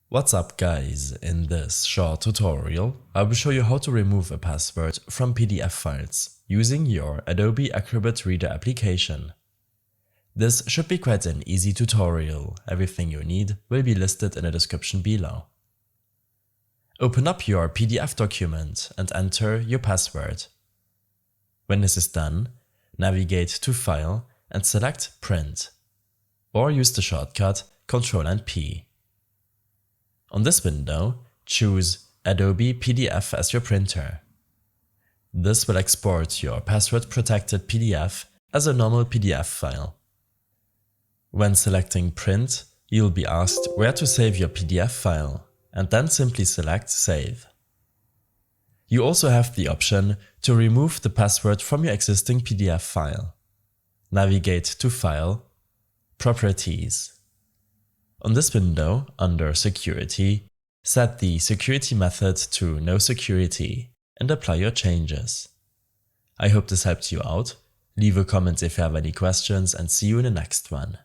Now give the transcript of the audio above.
What's up guys, in this short tutorial I will show you how to remove a password from PDF files using your Adobe Acrobat Reader application. This should be quite an easy tutorial, everything you need will be listed in the description below. Open up your PDF document and enter your password. When this is done, navigate to File and select Print, or use the shortcut Ctrl and P. On this window, choose Adobe PDF as your printer. This will export your password-protected PDF as a normal PDF file. When selecting Print, you'll be asked where to save your PDF file, and then simply select Save. You also have the option to remove the password from your existing PDF file. Navigate to File, Properties. On this window, under Security, set the security method to No Security and apply your changes. I hope this helped you out. Leave a comment if you have any questions and see you in the next one.